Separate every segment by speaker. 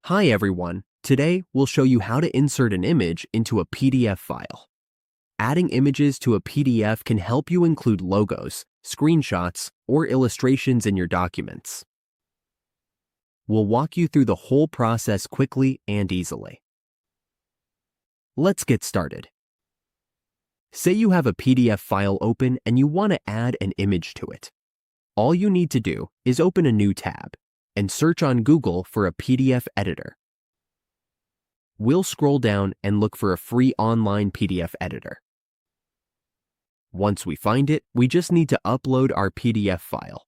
Speaker 1: Hi everyone, today we'll show you how to insert an image into a PDF file. Adding images to a PDF can help you include logos, screenshots, or illustrations in your documents. We'll walk you through the whole process quickly and easily. Let's get started. Say you have a PDF file open and you want to add an image to it. All you need to do is open a new tab and search on Google for a PDF editor. We'll scroll down and look for a free online PDF editor. Once we find it, we just need to upload our PDF file.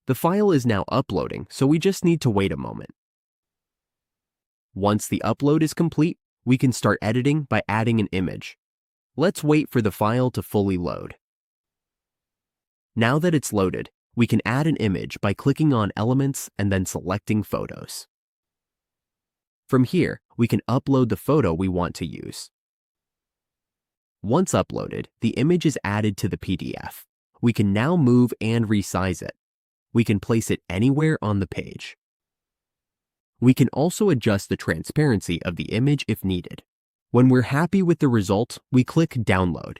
Speaker 1: The file is now uploading, so we just need to wait a moment. Once the upload is complete, we can start editing by adding an image. Let's wait for the file to fully load. Now that it's loaded, we can add an image by clicking on Elements and then selecting Photos. From here, we can upload the photo we want to use. Once uploaded, the image is added to the PDF. We can now move and resize it. We can place it anywhere on the page. We can also adjust the transparency of the image if needed. When we're happy with the result, we click Download.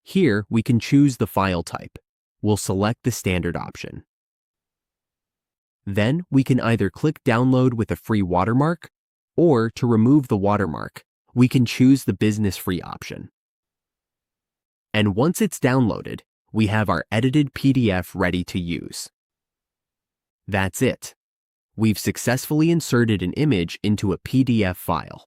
Speaker 1: Here, we can choose the file type. We'll select the standard option. Then, we can either click Download with a free watermark, or to remove the watermark, we can choose the business-free option. And once it's downloaded, we have our edited PDF ready to use. That's it. We've successfully inserted an image into a PDF file.